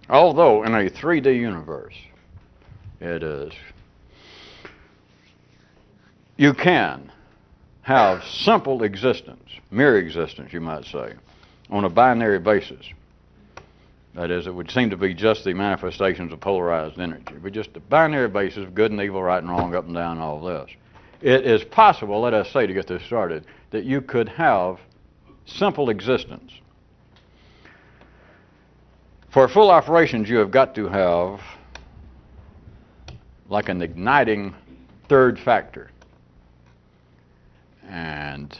although in a 3D universe, it is, you can have simple existence, mere existence, you might say, on a binary basis. That is, it would seem to be just the manifestations of polarized energy, but just a binary basis of good and evil, right and wrong, up and down, all this. It is possible, let us say, to get this started, that you could have simple existence. For full operations, you have got to have like an igniting third factor. And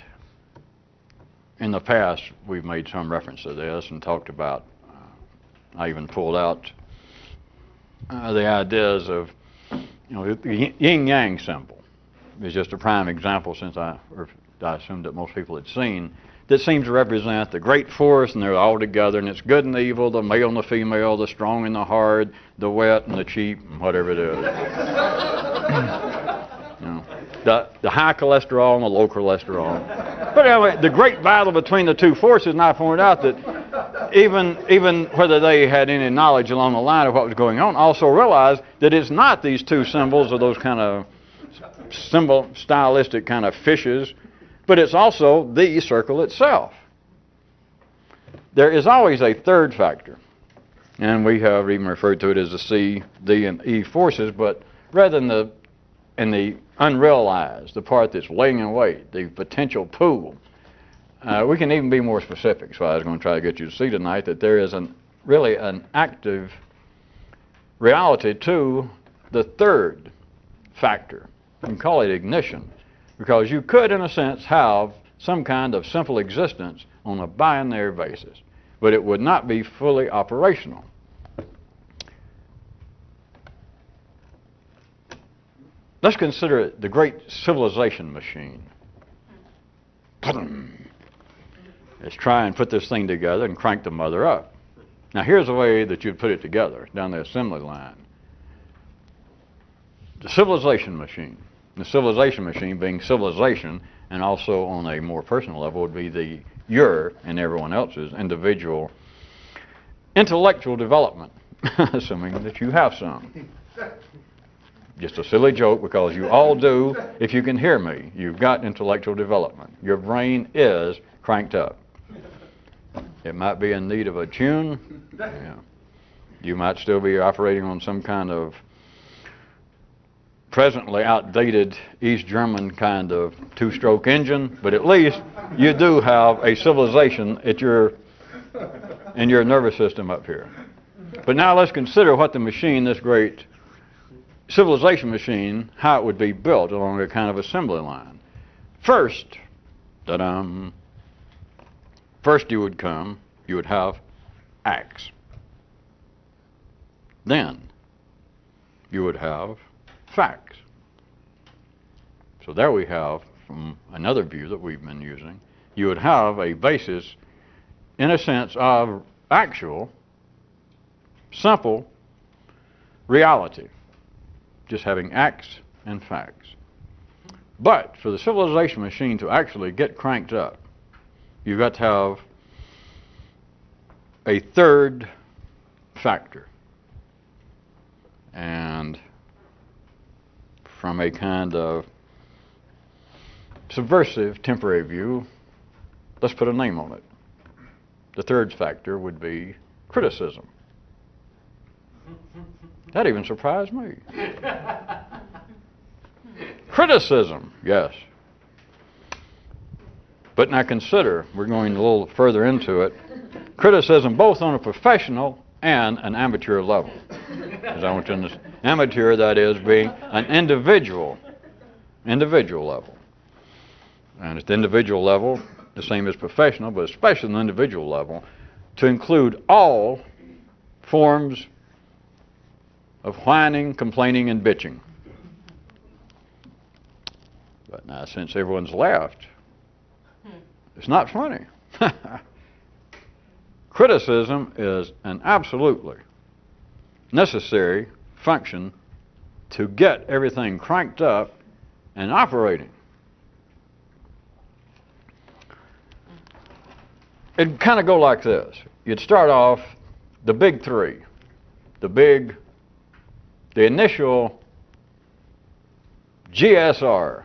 in the past, we've made some reference to this and talked about, I even pulled out the ideas of, the yin-yang symbol is just a prime example, since I assumed that most people had seen, that seems to represent the great force, and they're all together, and it's good and evil, the male and the female, the strong and the hard, the wet and the cheap, and whatever it is. The high cholesterol and the low cholesterol. But anyway, the great battle between the two forces, and I pointed out that even whether they had any knowledge along the line of what was going on, also realized that it's not these two symbols or those kind of stylistic kind of fishes, but it's also the circle itself. There is always a third factor, and we have even referred to it as the C, D, and E forces, but rather than the unrealized, the part that's laying in wait, the potential pool, we can even be more specific. So I was going to try to get you to see tonight that there is really an active reality to the third factor. You can call it ignition, because you could, in a sense, have some kind of simple existence on a binary basis, but it would not be fully operational. Let's consider it the great civilization machine. Let's try and put this thing together and crank the mother up. Now here's the way that you'd put it together down the assembly line. The civilization machine. The civilization machine being civilization, and also on a more personal level would be your and everyone else's individual intellectual development, assuming that you have some. Just a silly joke, because you all do. If you can hear me, you've got intellectual development. Your brain is cranked up. It might be in need of a tune. Yeah. You might still be operating on some kind of presently outdated East German kind of two-stroke engine, but at least you do have a civilization in your nervous system up here. But now let's consider what the machine, this great civilization machine, how it would be built along a kind of assembly line. First, first you would have acts. Then you would have facts. So there we have, from another view that we've been using, you would have a basis, in a sense, of actual, simple reality. Just having acts and facts. But for the civilization machine to actually get cranked up, you've got to have a third factor. And from a kind of subversive temporary view, let's put a name on it. The third factor would be criticism. That even surprised me. Criticism, yes. But now consider, we're going a little further into it, criticism both on a professional and an amateur level. As I want to understand, amateur, that is, being an individual level. And at the individual level, the same as professional, but especially on the individual level, to include all forms of whining, complaining, and bitching. But now, since everyone's laughed, it's not funny. Criticism is an absolutely necessary function to get everything cranked up and operating. It'd kind of go like this. you'd start off the big three, the initial GSR,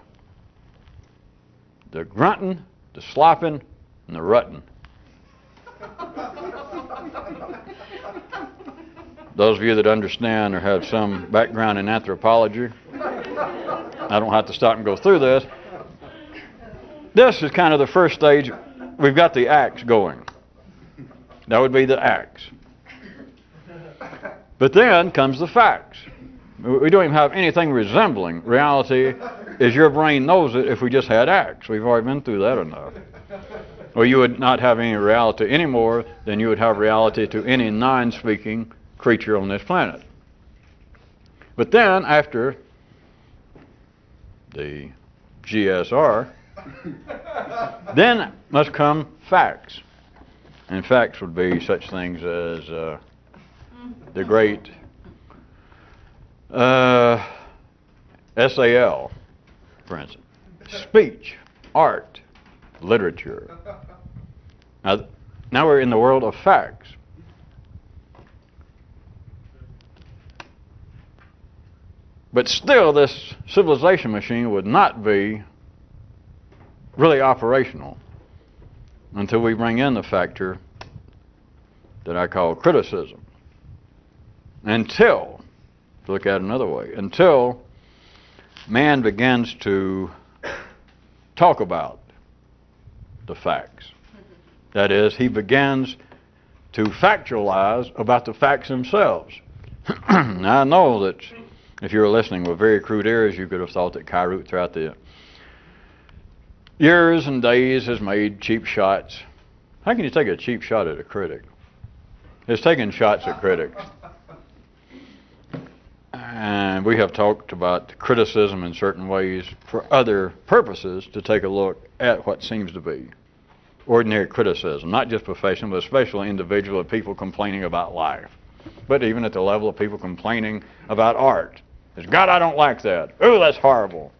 the grunting, the slopping, and the rutting. Those of you that understand or have some background in anthropology, I don't have to stop and go through this. This is kind of the first stage. We've got the acts going. That would be the acts. But then comes the facts. We don't even have anything resembling reality as your brain knows it if we just had acts. We've already been through that enough. Or you would not have any reality any more than you would have reality to any non-speaking creature on this planet. But then, after the GSR, then must come facts. And facts would be such things as the great SAL, for instance. Speech, art, literature. Now we're in the world of facts. But still, this civilization machine would not be really operational until we bring in the factor that I call criticism. Until, to look at it another way, until man begins to talk about the facts. That is, he begins to factualize about the facts themselves. Now, I know that if you were listening with very crude ears, you could have thought that Kyrute throughout the years and days has made cheap shots. How can you take a cheap shot at a critic? It's taking shots at critics. And we have talked about criticism in certain ways for other purposes, to take a look at what seems to be ordinary criticism, not just professional, but especially individual, of people complaining about life. But even at the level of people complaining about art. It's, God, I don't like that. Oh, that's horrible.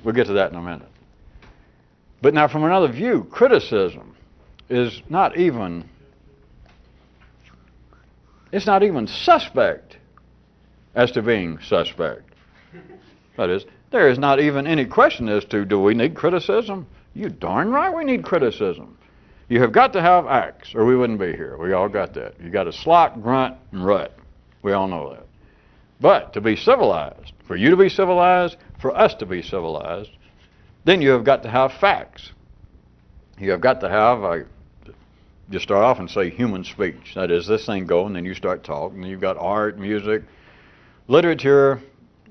We'll get to that in a minute. But now, from another view, criticism is not even, it's not even suspect as to being suspect. That is, there is not even any question as to, do we need criticism? You darn right we need criticism. You have got to have acts, or we wouldn't be here. We all got that. You got to slop, grunt, and rut. We all know that. But to be civilized, for you to be civilized, for us to be civilized, then you have got to have facts. You have got to have, just start off and say human speech. That is, this thing going, then you start talking, and you've got art, music, literature,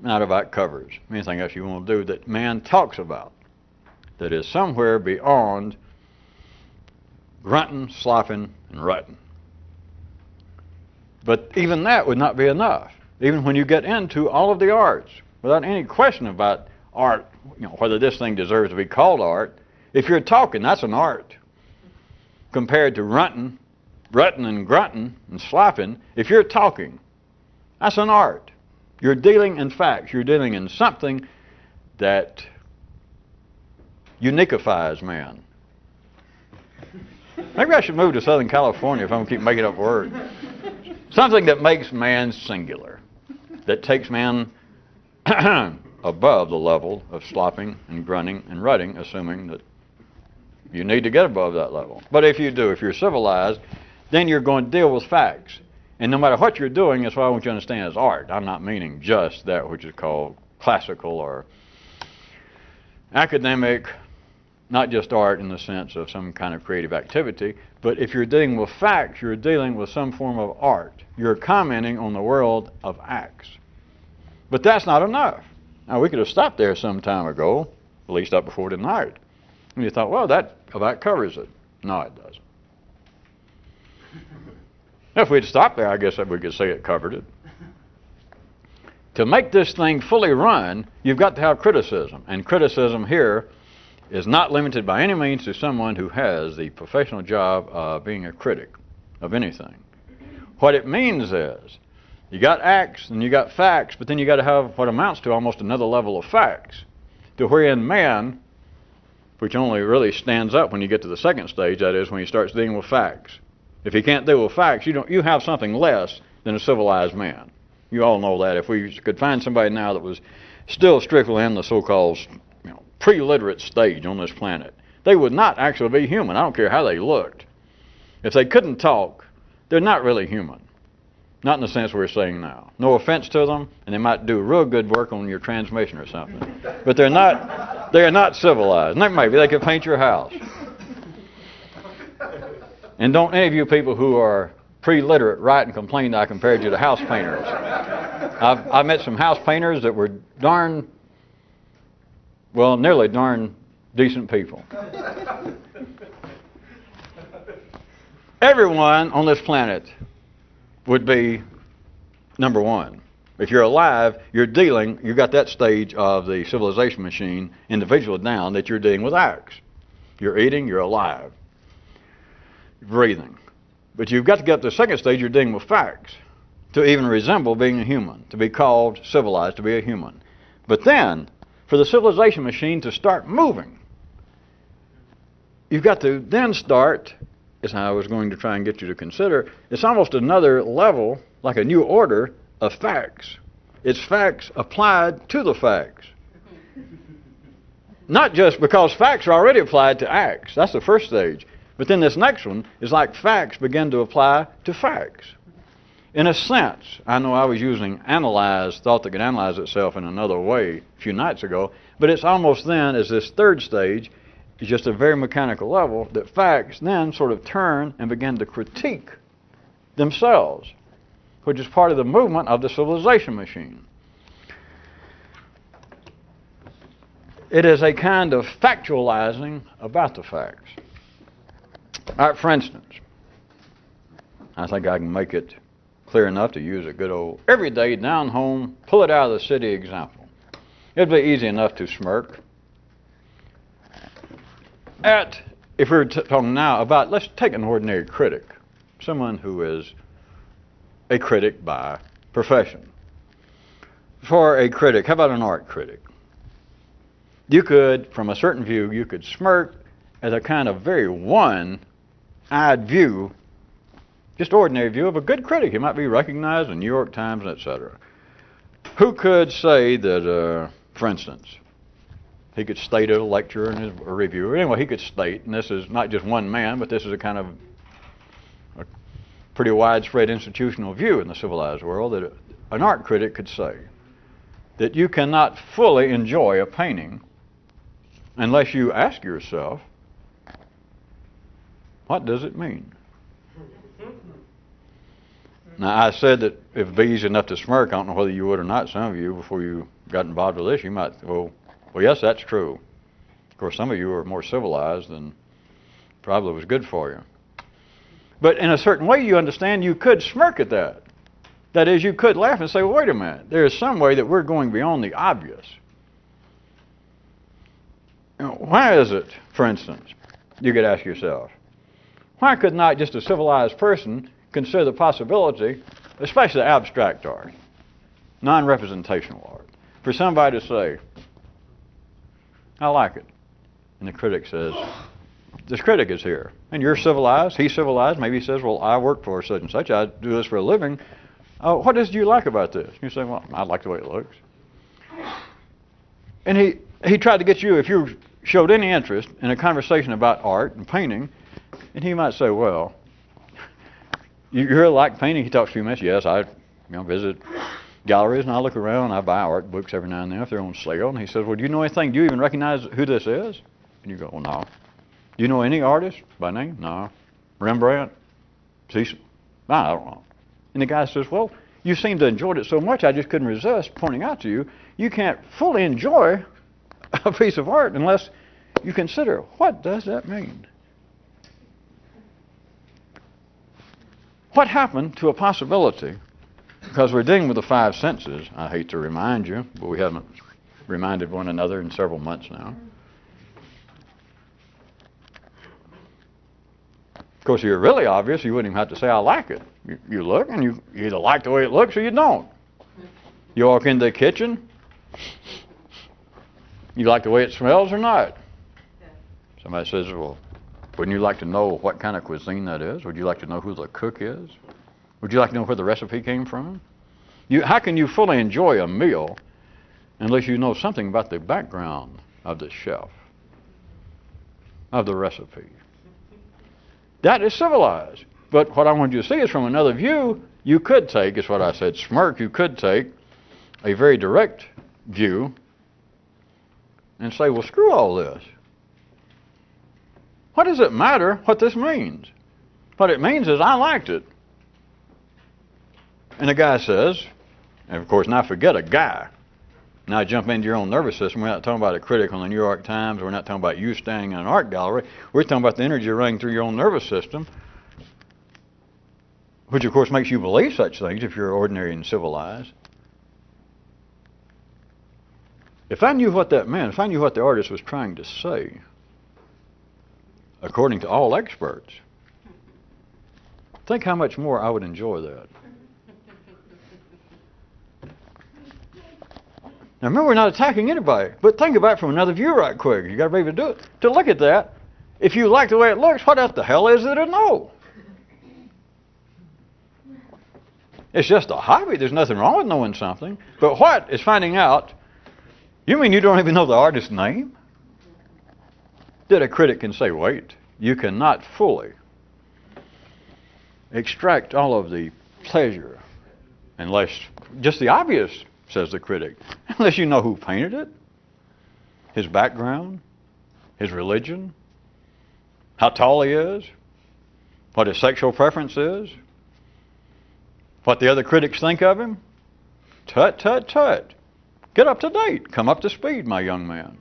not about covers. Anything else you want to do that man talks about, that is somewhere beyond grunting, slopping, and rutting. But even that would not be enough. Even when you get into all of the arts, without any question about art, whether this thing deserves to be called art, if you're talking, that's an art. Compared to rutting and grunting and slopping, if you're talking, that's an art. You're dealing in facts. You're dealing in something that unifies man. Maybe I should move to Southern California if I'm going to keep making up words. Something that makes man singular, that takes man above the level of slopping and grunting and rutting, assuming that you need to get above that level. But if you do, if you're civilized, then you're going to deal with facts. And no matter what you're doing, that's what I want you to understand as art. I'm not meaning just that which is called classical or academic, not just art in the sense of some kind of creative activity, but if you're dealing with facts, you're dealing with some form of art. You're commenting on the world of acts. But that's not enough. Now, we could have stopped there some time ago, at least up before tonight. And you thought, well, that about covers it. No, it doesn't. If we'd stopped there, I guess we could say it covered it. To make this thing fully run, you've got to have criticism. And criticism here is not limited by any means to someone who has the professional job of being a critic of anything. What it means is, you got acts and you got facts, but then you got to have what amounts to almost another level of facts, to wherein man, which only really stands up when you get to the second stage, that is, when he starts dealing with facts. If you can't deal with facts, you have something less than a civilized man. You all know that. If we could find somebody now that was still strictly in the so-called pre-literate stage on this planet, they would not actually be human. I don't care how they looked. If they couldn't talk, they're not really human. Not in the sense we're saying now. No offense to them, and they might do real good work on your transmission or something. But they're not civilized. Maybe they could paint your house. And don't any of you people who are pre-literate write and complain that I compared you to house painters. I've met some house painters that were nearly darn decent people. Everyone on this planet would be number one. If you're alive, you've got that stage of the civilization machine individual down that you're dealing with acts. You're eating, you're alive. Breathing. But you've got to get up to the second stage, you're dealing with facts to even resemble being a human, to be called civilized, to be a human. But then, for the civilization machine to start moving, you've got to then start, as I was going to try and get you to consider, it's almost another level, like a new order of facts. It's facts applied to the facts. Not just because facts are already applied to acts. That's the first stage. But then this next one is like facts begin to apply to facts. In a sense, I know I was using thought that could analyze itself in another way a few nights ago, but it's almost then as this third stage is just a very mechanical level that facts then sort of turn and begin to critique themselves, which is part of the movement of the civilization machine. It is a kind of factualizing about the facts. All right, for instance, I think I can make it clear enough to use a good old everyday down home, pull it out of the city example. It'd be easy enough to smirk. If we were talking now about, let's take an ordinary critic, someone who is a critic by profession. For a critic, how about an art critic? You could, from a certain view, you could smirk at a kind of very one-eyed view, just ordinary view of a good critic. He might be recognized in New York Times, etc. Who could say that, for instance, he could state at a lecture in a review, or anyway, he could state, and this is not just one man, but this is a kind of a pretty widespread institutional view in the civilized world, that an art critic could say that you cannot fully enjoy a painting unless you ask yourself, what does it mean? Now, I said that if it'd be easy enough to smirk, I don't know whether you would or not, some of you, before you got involved with this, you might, well, yes, that's true. Of course, some of you are more civilized and probably was good for you. But in a certain way, you understand you could smirk at that. That is, you could laugh and say, well, wait a minute, there is some way that we're going beyond the obvious. Why is it, for instance, you could ask yourself, why could not just a civilized person consider the possibility, especially abstract art, non-representational art, for somebody to say, I like it. And the critic says, this critic is here, and you're civilized, he's civilized, maybe he says, well, I work for such and such, I do this for a living. What did you like about this? You say, well, I like the way it looks. And he tried to get you, if you showed any interest in a conversation about art and painting, and he might say, well, you really like painting? He talks a few minutes. Yes, I visit galleries and I look around. I buy art books every now and then if they're on sale. And he says, well, do you know anything? Do you even recognize who this is? And you go, well, no. Do you know any artist by name? No. Rembrandt? Cecil? No, I don't know. And the guy says, well, you seem to enjoy it so much I just couldn't resist pointing out to you, you can't fully enjoy a piece of art unless you consider, what does that mean? What happened to a possibility, because we're dealing with the five senses, I hate to remind you, but we haven't reminded one another in several months now. Of course, if you're really obvious, you wouldn't even have to say, I like it. You look, and you either like the way it looks or you don't. You walk into the kitchen, you like the way it smells or not. Somebody says, well, Wouldn't you like to know what kind of cuisine that is? Would you like to know who the cook is? Would you like to know where the recipe came from? How can you fully enjoy a meal unless you know something about the background of the chef, of the recipe? That is civilized. But what I want you to see is from another view, you could take, is what I said, smirk, you could take a very direct view and say, well, screw all this. What does it matter what this means? What it means is I liked it. And the guy says, and of course, now forget a guy. Now jump into your own nervous system. We're not talking about a critic on the New York Times. We're not talking about you standing in an art gallery. We're talking about the energy running through your own nervous system, which of course makes you believe such things if you're ordinary and civilized. If I knew what that meant, if I knew what the artist was trying to say, according to all experts, think how much more I would enjoy that. Now remember, we're not attacking anybody, but think about it from another view right quick. You got to be able to do it. To look at that, if you like the way it looks, what the hell is it to know? It's just a hobby. There's nothing wrong with knowing something. But what is finding out? You mean you don't even know the artist's name? That a critic can say, wait, you cannot fully extract all of the pleasure unless, just the obvious, says the critic, unless you know who painted it, his background, his religion, how tall he is, what his sexual preference is, what the other critics think of him. Tut, tut, tut. Get up to date. Come up to speed, my young man.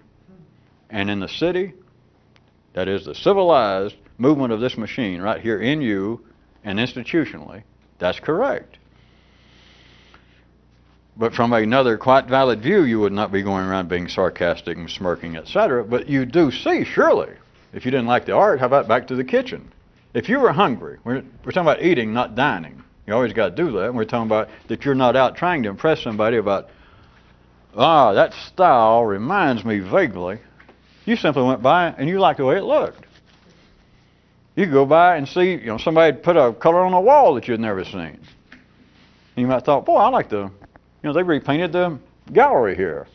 And in the city, that is the civilized movement of this machine right here in you and institutionally, that's correct. But from another quite valid view, you would not be going around being sarcastic and smirking, etc. But you do see, surely, if you didn't like the art, how about back to the kitchen? If you were hungry, we're talking about eating, not dining. You always got to do that. And we're talking about that you're not out trying to impress somebody about, that style reminds me vaguely. You simply went by and you liked the way it looked. You could go by and see, somebody put a color on a wall that you'd never seen. And you might have thought, boy, I like they repainted the gallery here.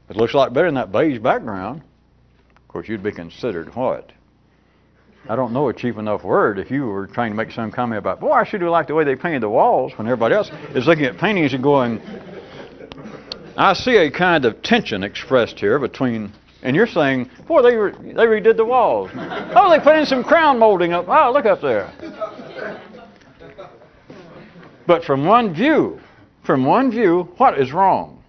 It looks a lot better than that beige background. Of course, you'd be considered what? I don't know a cheap enough word if you were trying to make some comment about, boy, I sure do like the way they painted the walls, when everybody else is looking at paintings and going, I see a kind of tension expressed here between, and you're saying, boy, they redid the walls. Oh, they put in some crown molding up. Oh, look up there. But from one view, what is wrong?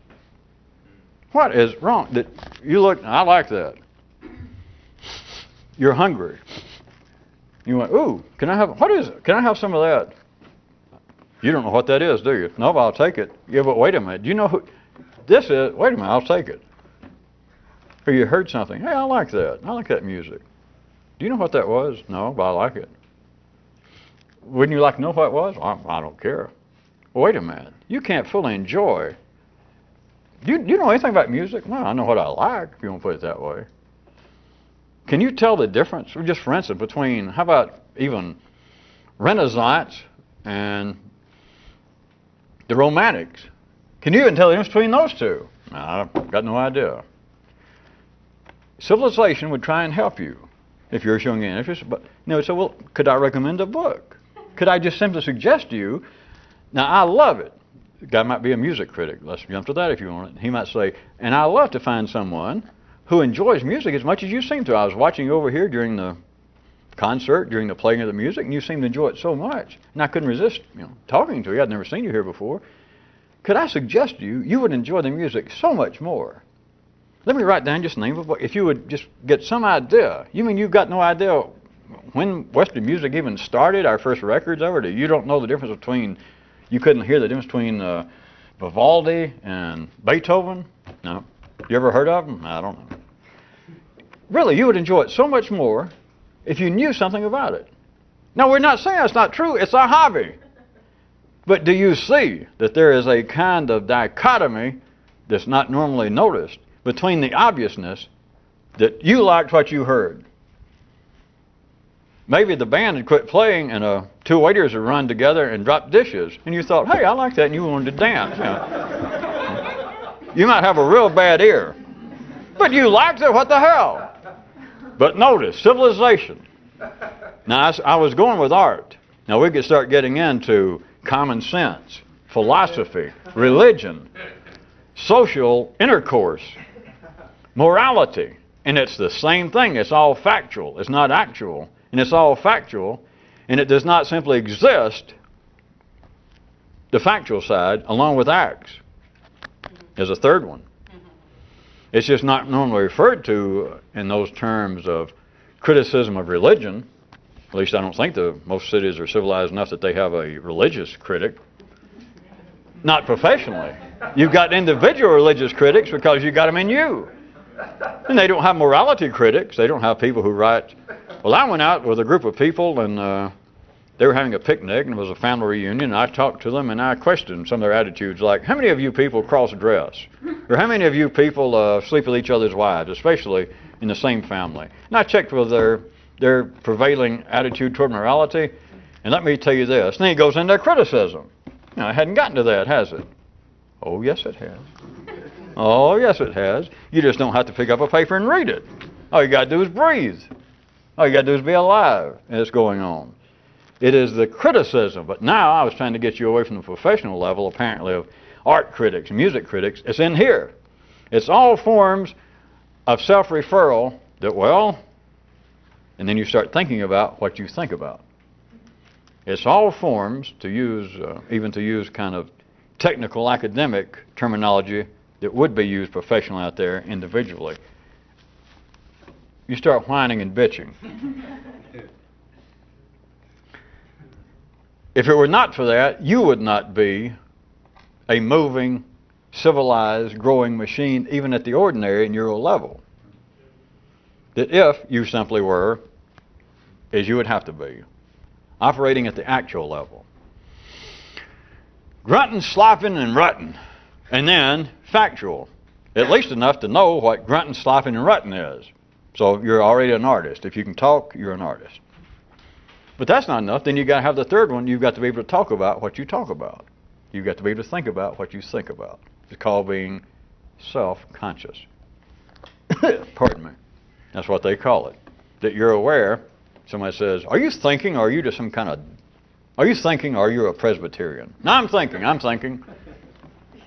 What is wrong? That you look, I like that. You're hungry. You went, ooh, what is it? Can I have some of that? You don't know what that is, do you? No, but I'll take it. Yeah, but wait a minute. Do you know who this is? Wait a minute, I'll take it. Or you heard something. Hey, I like that. I like that music. Do you know what that was? No, but I like it. Wouldn't you like to know what it was? I don't care. Well, wait a minute. You can't fully enjoy. Do you know anything about music? Well, I know what I like, if you want to put it that way. Can you tell the difference, just for instance, between, how about even Renaissance and the Romantics? Can you even tell the difference between those two? I've got no idea. Civilization would try and help you if you're showing an interest. But so well, could I recommend a book? Could I just simply suggest to you? Now, I love it. The guy might be a music critic. Let's jump to that if you want it. He might say, and I love to find someone who enjoys music as much as you seem to. I was watching you over here during the concert, during the playing of the music, and you seem to enjoy it so much. And I couldn't resist, talking to you. I'd never seen you here before. Could I suggest to you, you would enjoy the music so much more. Let me write down just the name of a book. If you would just get some idea. You mean you've got no idea when Western music even started, our first records ever? You don't know the difference between, you couldn't hear the difference between Vivaldi and Beethoven? No. You ever heard of them? I don't know. Really, you would enjoy it so much more if you knew something about it. Now, we're not saying it's not true. It's a hobby. But do you see that there is a kind of dichotomy that's not normally noticed between the obviousness that you liked what you heard maybe the band had quit playing and two waiters had run together and dropped dishes. And you thought, hey, I like that, and you wanted to dance. You might have a real bad ear. But you liked it, what the hell? But notice, civilization. Now, I was going with art. Now, we could start getting into common sense, philosophy, religion, social intercourse, morality. And it's the same thing. It's all factual. It's not actual. And it's all factual. And it does not simply exist, the factual side, along with acts. There's a third one. It's just not normally referred to in those terms of criticism of religion. At least I don't think most cities are civilized enough that they have a religious critic. Not professionally. You've got individual religious critics because you got them in you. And they don't have morality critics. They don't have people who write. Well, I went out with a group of people and they were having a picnic and it was a family reunion. And I talked to them and I questioned some of their attitudes, like, how many of you people cross-dress? Or how many of you people sleep with each other's wives, especially in the same family? And I checked with their prevailing attitude toward morality. And let me tell you this. Then he goes into criticism. Now, it hadn't gotten to that, has it? Oh, yes, it has. Oh, yes, it has. You just don't have to pick up a paper and read it. All you got to do is breathe. All you got to do is be alive, and it's going on. It is the criticism. But now I was trying to get you away from the professional level, apparently, of art critics, music critics. It's in here. It's all forms of self-referral that, well, and then you start thinking about what you think about. It's all forms, to use, even to use kind of technical academic terminology that would be used professionally out there individually. You start whining and bitching. If it were not for that, you would not be a moving, civilized, growing machine, even at the ordinary neuro level. That if you simply were, as you would have to be, operating at the actual level. Grunting, slopping, and rutting. And then factual. At least enough to know what grunting, slopping, and rutting is. So you're already an artist. If you can talk, you're an artist. But that's not enough. Then you've got to have the third one. You've got to be able to talk about what you talk about. You've got to be able to think about what you think about. It's called being self-conscious. Pardon me. That's what they call it. That you're aware. Somebody says, are you thinking, or are you just some kind of... Are you thinking, or are you a Presbyterian? No, I'm thinking.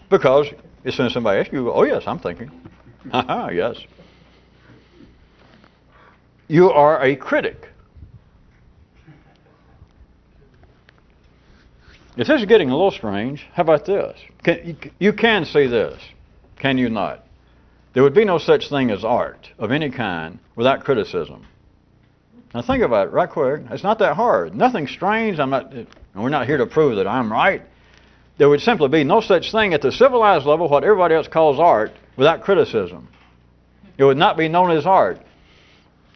Because as soon as somebody asks you, oh yes, I'm thinking. Haha, yes. You are a critic. If this is getting a little strange, how about this? You can see this, can you not? There would be no such thing as art of any kind without criticism. Now think about it right quick. It's not that hard. Nothing strange. We're not here to prove that I'm right. There would simply be no such thing at the civilized level, what everybody else calls art, without criticism. It would not be known as art.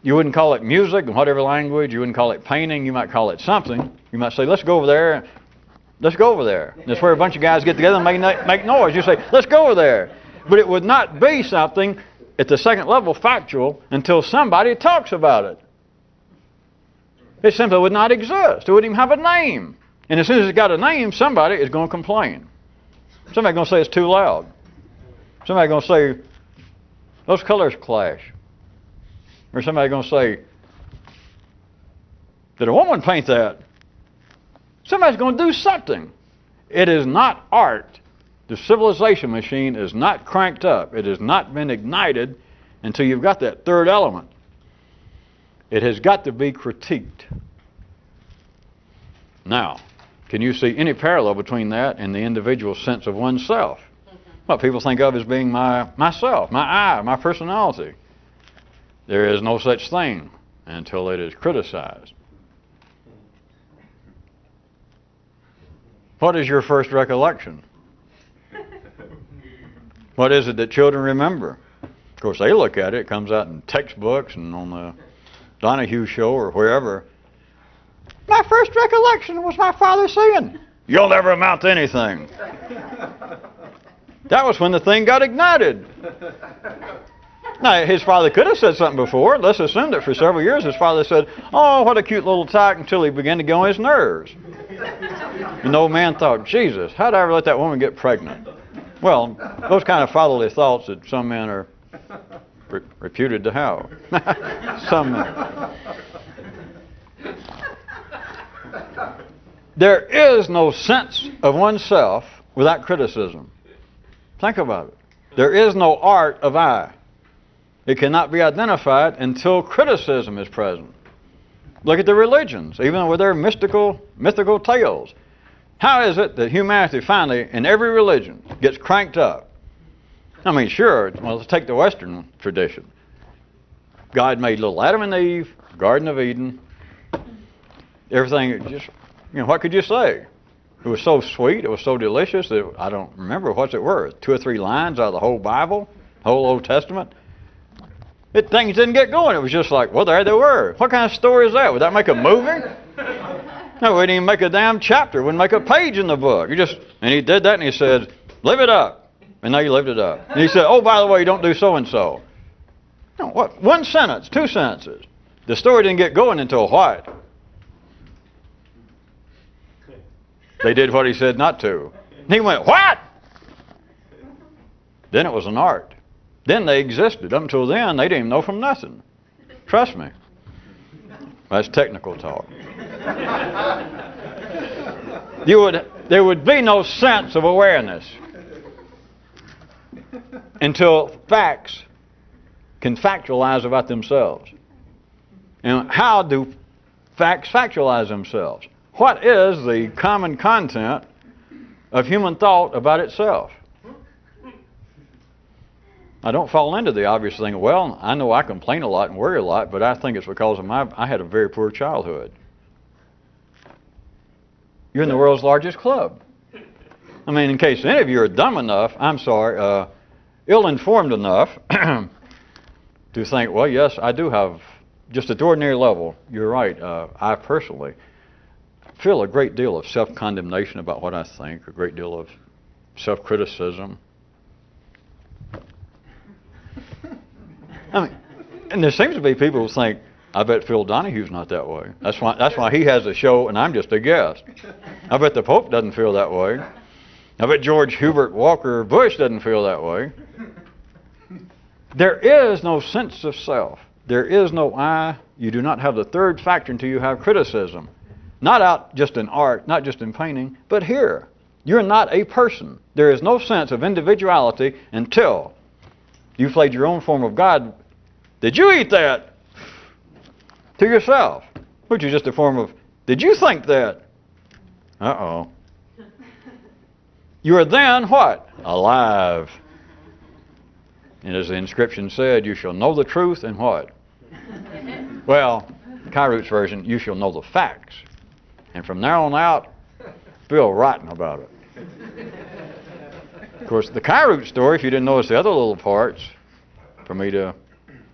You wouldn't call it music in whatever language. You wouldn't call it painting. You might call it something. You might say, let's go over there. Let's go over there. That's where a bunch of guys get together and make noise. You say, let's go over there. But it would not be something at the second level factual until somebody talks about it. It simply would not exist. It wouldn't even have a name. And as soon as it's got a name, somebody is going to complain. Somebody's going to say it's too loud. Somebody's going to say, those colors clash. Or somebody's going to say, did a woman paint that? Somebody's going to do something. It is not art. The civilization machine is not cranked up. It has not been ignited until you've got that third element. It has got to be critiqued. Now, can you see any parallel between that and the individual sense of oneself? What people think of as being myself, my I, my personality. There is no such thing until it is criticized. What is your first recollection? What is it that children remember? Of course, they look at it. It comes out in textbooks and on the Donahue show or wherever. My first recollection was my father saying, you'll never amount to anything. That was when the thing got ignited. Now, his father could have said something before. Let's assume that for several years his father said, "Oh, what a cute little tyke," until he began to get on his nerves. And the old man thought, "Jesus, how did I ever let that woman get pregnant?" Well, those kind of fatherly thoughts that some men are reputed to have. Some men. There is no sense of oneself without criticism. Think about it. There is no art of I. It cannot be identified until criticism is present. Look at the religions, even with their mythical tales. How is it that humanity finally, in every religion, gets cranked up? I mean, sure, well, let's take the Western tradition. God made little Adam and Eve, Garden of Eden. Everything, just, what could you say? It was so sweet, it was so delicious that I don't remember what's it worth. 2 or 3 lines out of the whole Bible, whole Old Testament. Things didn't get going. It was just like, well, there they were. What kind of story is that? Would that make a movie? No, we didn't even make a damn chapter. Wouldn't make a page in the book. And he did that, and he said, live it up. And now you lived it up. And he said, oh, by the way, you don't do so and so. What? 1 sentence, 2 sentences. The story didn't get going until what? They did what he said not to. And he went, what? Then it was an art. Then they existed. Up until then, they didn't even know from nothing. Trust me. That's technical talk. There would be no sense of awareness until facts can factualize about themselves. And how do facts factualize themselves? What is the common content of human thought about itself? I don't fall into the obvious thing, well, I know I complain a lot and worry a lot, but I think it's because of I had a very poor childhood. You're in the world's largest club. I mean, in case any of you are dumb enough, ill-informed enough to think, well, yes, I do have, just at the ordinary level, you're right, I personally feel a great deal of self-condemnation about what I think, a great deal of self-criticism. I mean, and there seems to be people who think, I bet Phil Donahue's not that way. That's why he has a show and I'm just a guest. I bet the Pope doesn't feel that way. I bet George Hubert Walker Bush doesn't feel that way. There is no sense of self. There is no I. You do not have the third factor until you have criticism. Not out just in art, not just in painting, but here. You're not a person. There is no sense of individuality until you played your own form of God. Did you eat that? To yourself. Which is just a form of, did you think that? Uh-oh. You are then what? Alive. And as the inscription said, you shall know the truth and what? Well, Kairoot's version, you shall know the facts. And from there on out, feel rotten about it. Of course, the Kairoot story, if you didn't notice the other little parts, for me to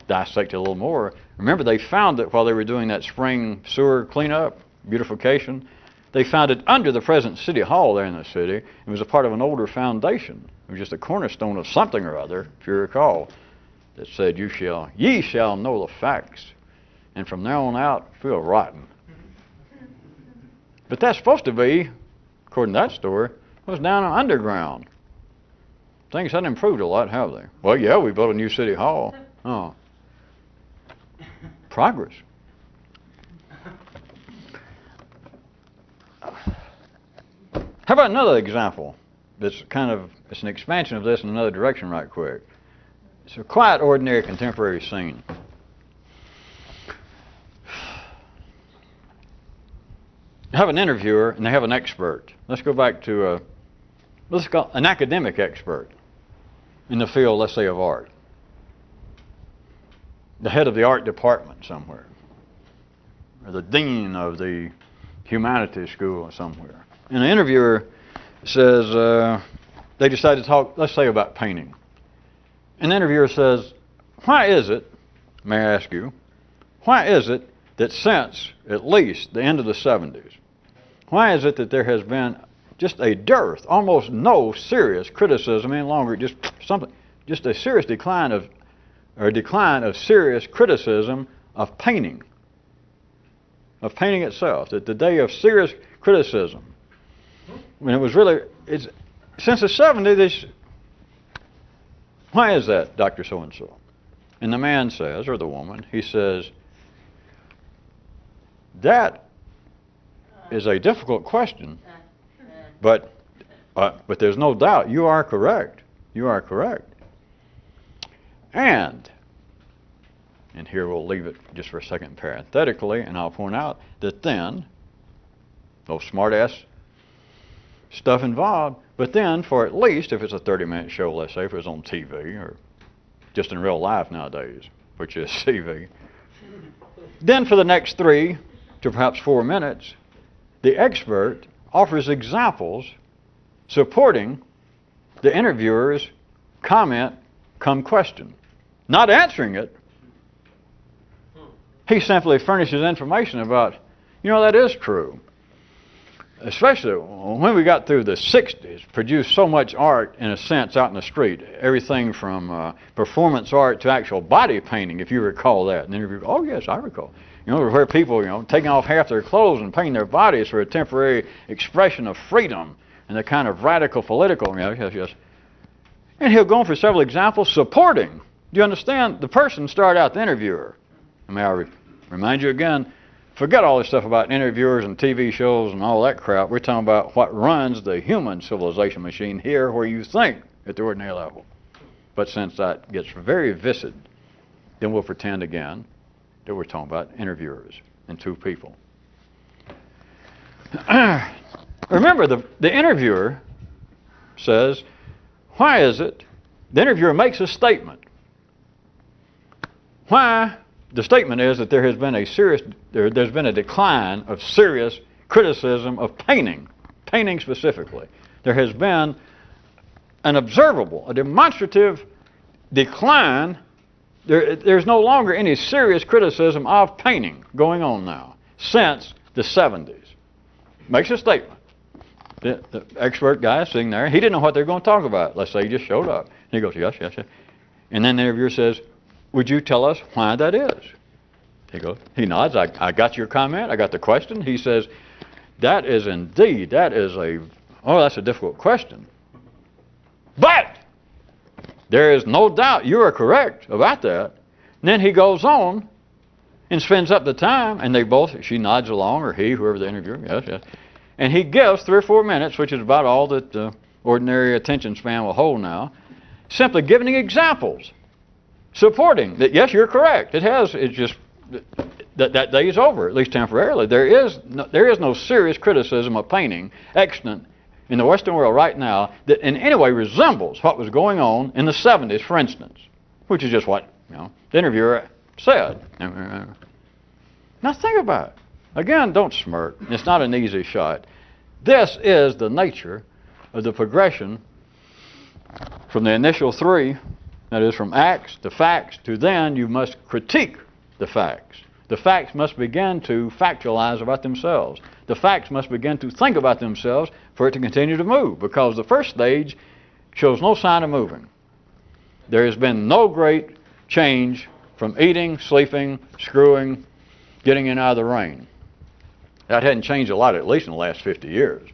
dissect it a little more, remember they found it while they were doing that spring sewer cleanup, beautification. They found it under the present city hall there in the city. It was a part of an older foundation. It was just a cornerstone of something or other, if you recall, that said, ye shall know the facts. And from there on out, feel rotten. But that's supposed to be, according to that story, was down underground. Things haven't improved a lot, have they? Well, yeah, we built a new city hall. Oh. Progress. How about another example that's it's an expansion of this in another direction right quick. It's a quiet, ordinary, contemporary scene. They have an interviewer and they have an expert. Let's go back to an academic expert in the field, let's say, of art. The head of the art department somewhere. Or the dean of the humanities school somewhere. And the interviewer says, they decide to talk, let's say, about painting. And the interviewer says, why is it, may I ask you, why is it that since at least the end of the 70s, why is it that there has been just a dearth, almost no serious criticism any longer, just a serious decline or a decline of serious criticism of painting itself. That the day of serious criticism, when it was really, since the 70s, why is that, Dr. So-and-so? And the man says, or the woman, he says, that is a difficult question, but there's no doubt you are correct. You are correct. And here we'll leave it just for a second parenthetically, and I'll point out that then, no smart-ass stuff involved, but then for at least, if it's a 30-minute show, let's say, if it was on TV or just in real life nowadays, which is TV, then for the next 3 to perhaps 4 minutes, the expert offers examples supporting the interviewer's comment come question. Not answering it. He simply furnishes information about, that is true. Especially when we got through the 60s, produced so much art, in a sense, out in the street. Everything from performance art to actual body painting, if you recall that. And then you go, oh yes, I recall. Where people, taking off half their clothes and painting their bodies for a temporary expression of freedom and the kind of radical political, yes. And he'll go on for several examples supporting. Do you understand? The person started out the interviewer. I remind you again, forget all this stuff about interviewers and TV shows and all that crap. We're talking about what runs the human civilization machine here where you think at the ordinary level. But since that gets very viscid, then we'll pretend again that we're talking about interviewers and 2 people. Remember, the interviewer says, why is it? The interviewer makes a statement. Why? The statement is that there's been a decline of serious criticism of painting specifically. There has been an observable, a demonstrative decline. There's no longer any serious criticism of painting going on now since the 70s. Makes a statement. The expert guy is sitting there. He didn't know what they were going to talk about. Let's say he just showed up. And he goes, yes. And then the interviewer says, would you tell us why that is? He nods. I got your comment. I got the question. He says, that's a difficult question. But there is no doubt you are correct about that. And then he goes on and spends up the time, and she nods along, or he, whoever the interviewer, yes. And he gives 3 or 4 minutes, which is about all that the ordinary attention span will hold now, simply giving examples, supporting that, yes, you're correct. It's just that day is over, at least temporarily. There is no serious criticism of painting extant in the Western world right now that in any way resembles what was going on in the 70s, for instance, which is just what the interviewer said. Now think about it. Again, don't smirk. It's not an easy shot. This is the nature of the progression from the initial 3, that is from acts to facts, to then you must critique the facts. The facts must begin to factualize about themselves. The facts must begin to think about themselves for it to continue to move, because the first stage shows no sign of moving. There has been no great change from eating, sleeping, screwing, getting in out of the rain. That hadn't changed a lot, at least in the last 50 years.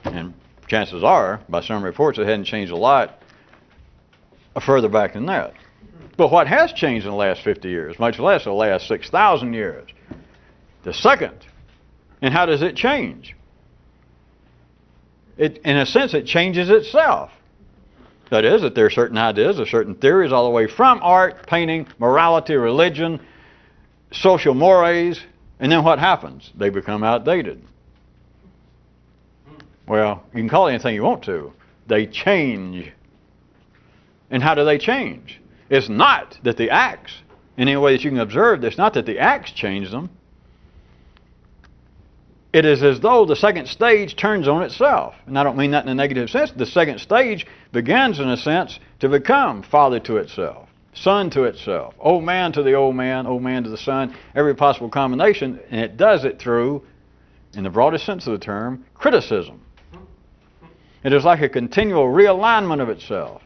And chances are, by some reports, it hadn't changed a lot further back than that. But what has changed in the last 50 years, much less the last 6,000 years? The second. And how does it change? In a sense, it changes itself. That is, that there are certain ideas, or certain theories, all the way from art, painting, morality, religion, social mores, and then what happens? They become outdated. Well, you can call it anything you want to. They change. And how do they change? It's not that the acts, in any way that you can observe, it's not that the acts change them. It is as though the second stage turns on itself. And I don't mean that in a negative sense. The second stage begins, in a sense, to become father to itself, son to itself, old man to the old man to the son, every possible combination, and it does it through, in the broadest sense of the term, criticism. It is like a continual realignment of itself.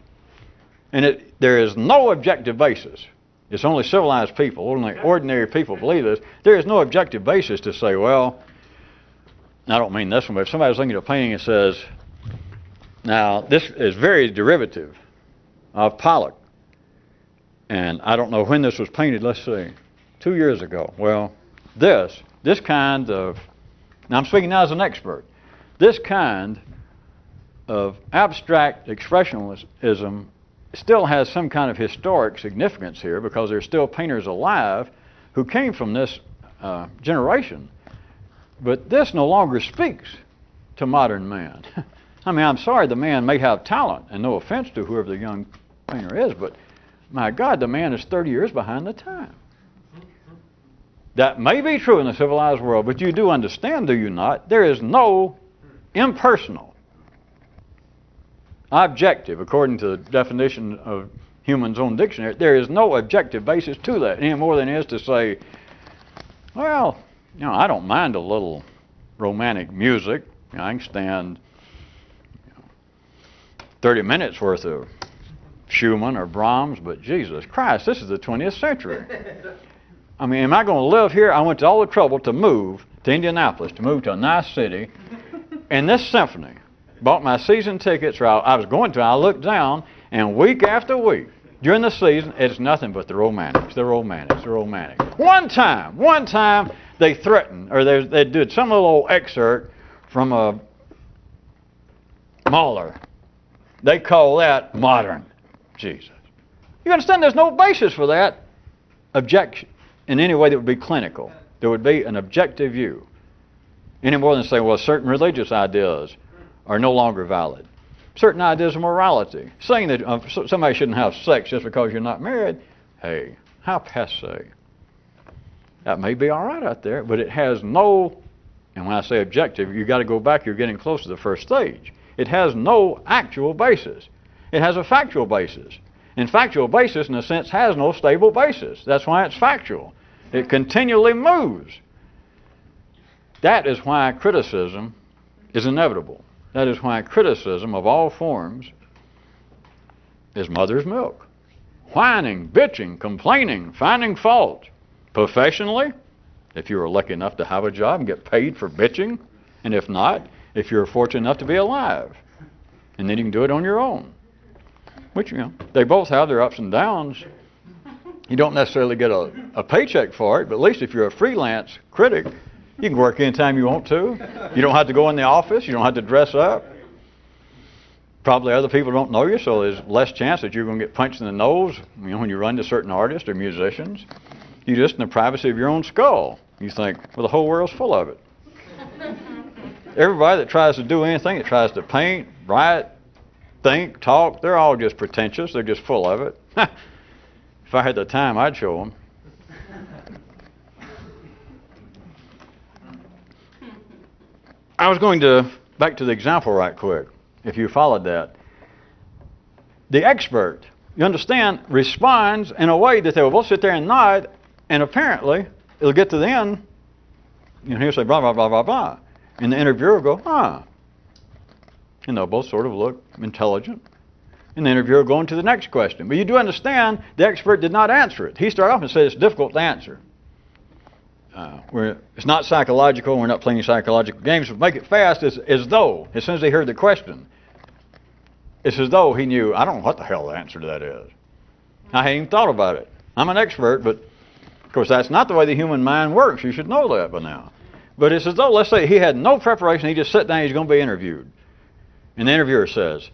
And there is no objective basis. It's only civilized people, only ordinary people believe this. There is no objective basis to say, well, I don't mean this one, but if somebody's looking at a painting and says, now this is very derivative of Pollock, and I don't know when this was painted, let's see, 2 years ago. Well, this kind of, now I'm speaking now as an expert, this kind of abstract expressionism still has some kind of historic significance here because there's still painters alive who came from this generation. But this no longer speaks to modern man. I mean, I'm sorry, the man may have talent, and no offense to whoever the young painter is, but my God, the man is 30 years behind the time. That may be true in the civilized world, but you do understand, do you not? There is no impersonal, objective, according to the definition of Human's own dictionary, there is no objective basis to that, any more than it is to say, well, I don't mind a little romantic music. I can stand 30 minutes worth of Schumann or Brahms, but Jesus Christ, this is the 20th century. I mean, am I going to live here? I went to all the trouble to move to Indianapolis, to move to a nice city, and this symphony, bought my season tickets, or I was going to, I looked down, and week after week, during the season, it's nothing but the romantics, the romantics, the romantics. One time, they threatened, or they did some little old excerpt from a Mahler. They call that modern. Jesus. You understand there's no basis for that objection in any way that would be clinical. There would be an objective view. Any more than say, well, certain religious ideas are no longer valid. Certain ideas of morality. Saying that somebody shouldn't have sex just because you're not married, hey, how passe. That may be all right out there, but it has no, and when I say objective, you've got to go back, you're getting close to the first stage. It has no actual basis. It has a factual basis. And factual basis, in a sense, has no stable basis. That's why it's factual. It continually moves. That is why criticism is inevitable. That is why criticism of all forms is mother's milk. Whining, bitching, complaining, finding fault. Professionally, if you were lucky enough to have a job and get paid for bitching, and if not, if you're fortunate enough to be alive, and then you can do it on your own. Which, they both have their ups and downs. You don't necessarily get a paycheck for it, but at least if you're a freelance critic, you can work anytime you want to. You don't have to go in the office. You don't have to dress up. Probably other people don't know you, so there's less chance that you're going to get punched in the nose when you run to certain artists or musicians. You're just in the privacy of your own skull. You think, well, the whole world's full of it. Everybody that tries to do anything, that tries to paint, write, think, talk, they're all just pretentious. They're just full of it. If I had the time, I'd show them. I was going to, back to the example right quick, if you followed that. The expert, you understand, responds in a way that they will both sit there and nod, and apparently, it'll get to the end, and he'll say, blah, blah, blah, blah, blah. And the interviewer will go, and they'll both sort of look intelligent. And the interviewer will go on to the next question. But you do understand, the expert did not answer it. He started off and said it's difficult to answer. It's not psychological. We're not playing psychological games. But make it fast as though, as soon as he heard the question, it's as though he knew, I don't know what the hell the answer to that is. I hadn't even thought about it. I'm an expert, but of course that's not the way the human mind works. You should know that by now. But it's as though, let's say he had no preparation. He just sat down, he's going to be interviewed. And the interviewer says,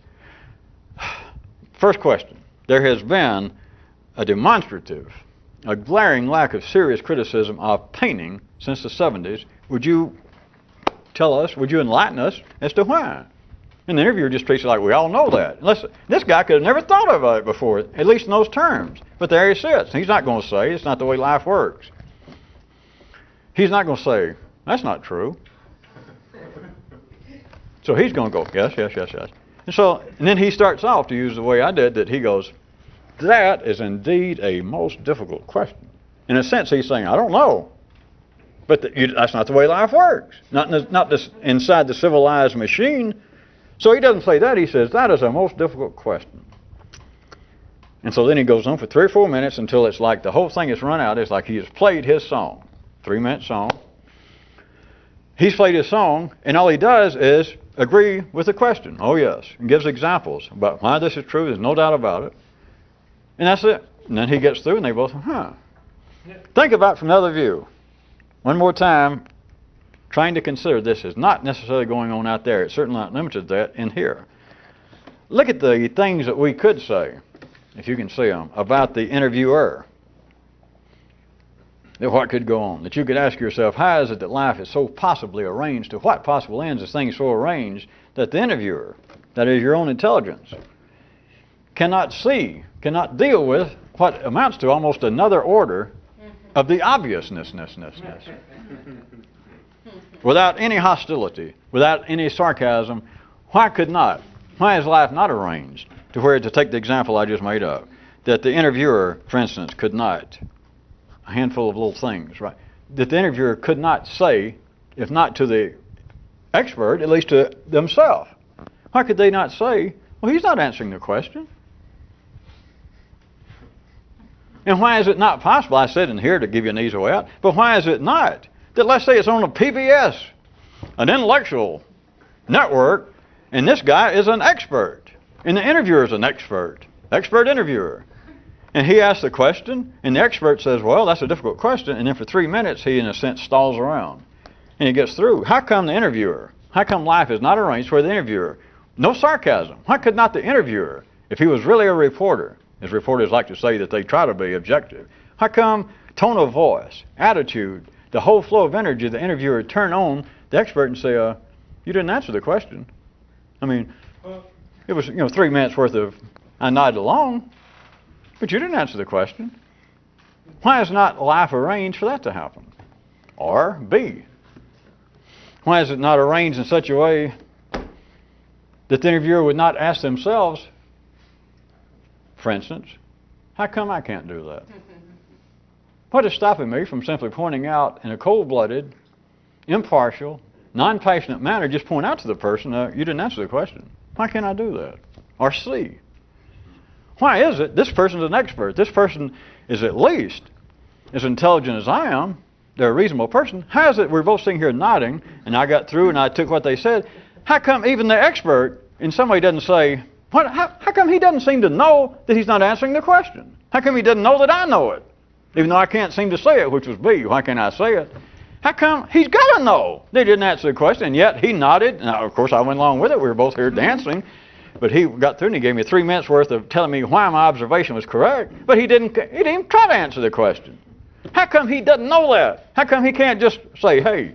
first question, there has been a demonstrative, a glaring lack of serious criticism of painting since the 70s. Would you tell us, would you enlighten us as to why? And the interviewer just treats it like we all know that. This guy could have never thought about it before, at least in those terms. But there he sits. He's not going to say, it's not the way life works. He's not going to say, that's not true. So he's going to go, yes, yes, yes, yes. And then he starts off, to use the way I did, that he goes, that is indeed a most difficult question. In a sense, he's saying, I don't know. But that's not the way life works. Not this inside the civilized machine. So he doesn't say that. He says, that is a most difficult question. And so then he goes on for 3 or 4 minutes until it's like the whole thing is run out. It's like he has played his song. 3-minute song. He's played his song, and all he does is agree with the question. Oh, yes. And gives examples about why this is true. There's no doubt about it. And that's it. And then he gets through, and they both, Think about it from another view. One more time, trying to consider this is not necessarily going on out there. It's certainly not limited to that in here. Look at the things that we could say, if you can see them, about the interviewer. That what could go on. That you could ask yourself, how is it that life is so possibly arranged? To what possible ends is things so arranged that the interviewer, that is your own intelligence, cannot see, cannot deal with what amounts to almost another order of the obviousness. Without any hostility, without any sarcasm, why is life not arranged to where, to take the example I just made up, that the interviewer, for instance, could not, a handful of little things, right, that the interviewer could not say, if not to the expert, at least to themselves. Why could they not say, well, he's not answering the question? And why is it not possible, I said in here to give you an easy way out, but why is it not that, let's say it's on a PBS, an intellectual network, and this guy is an expert, and the interviewer is an expert interviewer. And he asks the question, and the expert says, well, that's a difficult question, and then for 3 minutes he, in a sense, stalls around. And he gets through. How come life is not arranged for the interviewer? No sarcasm. Why could not the interviewer, if he was really a reporter, as reporters like to say that they try to be objective, how come tone of voice, attitude, the whole flow of energy of the interviewer turn on the expert and say, you didn't answer the question. I mean, it was 3 minutes worth of, I nodded along, but you didn't answer the question. Why is not life arranged for that to happen? Or B, why is it not arranged in such a way that the interviewer would not ask themselves, for instance, how come I can't do that? What is stopping me from simply pointing out in a cold-blooded, impartial, non-passionate manner, just point out to the person, you didn't answer the question. Why can't I do that? Or C, why is it this person's an expert? This person is at least as intelligent as I am. They're a reasonable person. How is it we're both sitting here nodding, and I got through and I took what they said? How come even the expert in some way doesn't say, how come he doesn't seem to know that he's not answering the question? How come he doesn't know that I know it? Even though I can't seem to say it, which was B. Why can't I say it? How come he's got to know they didn't answer the question, and yet he nodded. Now, of course, I went along with it. We were both here dancing. But he got through and he gave me 3 minutes worth of telling me why my observation was correct. But he didn't even try to answer the question. How come he doesn't know that? How come he can't just say, hey,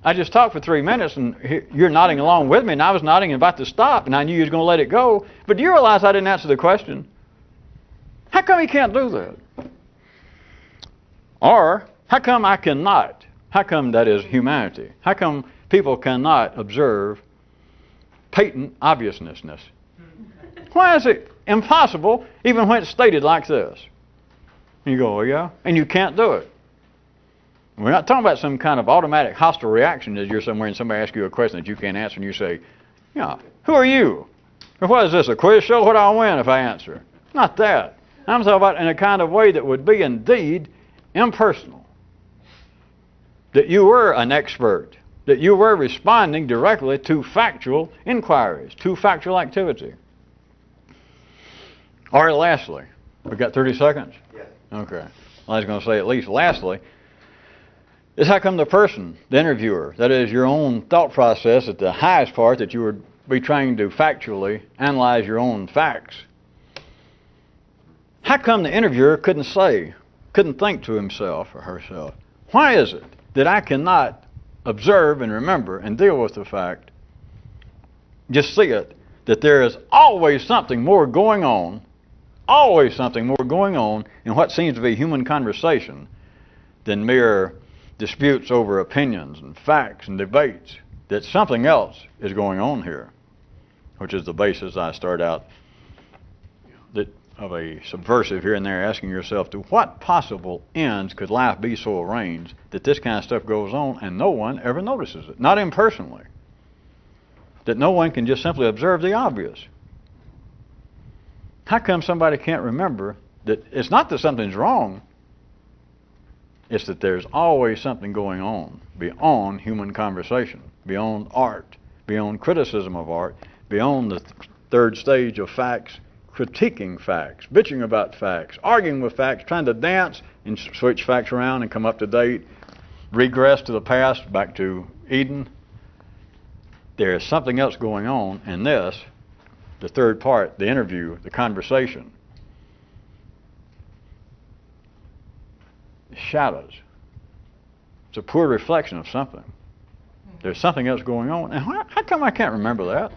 I just talked for 3 minutes and you're nodding along with me, and I was nodding and about to stop, and I knew you was going to let it go. But do you realize I didn't answer the question? How come he can't do that? Or, how come I cannot? How come that is humanity? How come people cannot observe patent obviousness? Why is it impossible even when it's stated like this? And you go, oh yeah? And you can't do it. We're not talking about some kind of automatic hostile reaction as you're somewhere and somebody asks you a question that you can't answer and you say, yeah, who are you? Or what is this, a quiz show? What do I win if I answer? Not that. I'm talking about in a kind of way that would be indeed impersonal. That you were an expert. That you were responding directly to factual inquiries, to factual activity. Or lastly, we've got 30 seconds? Yes. Okay. I was going to say at least lastly, is how come the person, the interviewer, that is your own thought process at the highest part that you would be trying to factually analyze your own facts, how come the interviewer couldn't think to himself or herself, why is it that I cannot observe and remember and deal with the fact, just see it, that there is always something more going on in what seems to be human conversation than mere disputes over opinions and facts and debates, that something else is going on here, which is the basis I start out of a subversive here and there, asking yourself, to what possible ends could life be so arranged that this kind of stuff goes on and no one ever notices it, not impersonally, that no one can just simply observe the obvious? How come somebody can't remember that it's not that something's wrong, it's that there's always something going on beyond human conversation, beyond art, beyond criticism of art, beyond the third stage of facts, critiquing facts, bitching about facts, arguing with facts, trying to dance and switch facts around and come up to date, regress to the past, back to Eden. There is something else going on in this, the third part, the interview, the conversation. Shadows. It's a poor reflection of something. There's something else going on. And how come I can't remember that?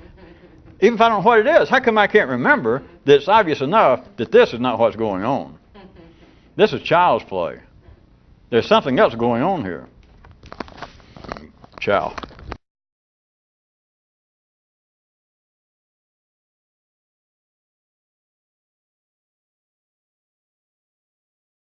Even if I don't know what it is, how come I can't remember that it's obvious enough that this is not what's going on? This is child's play. There's something else going on here. Ciao.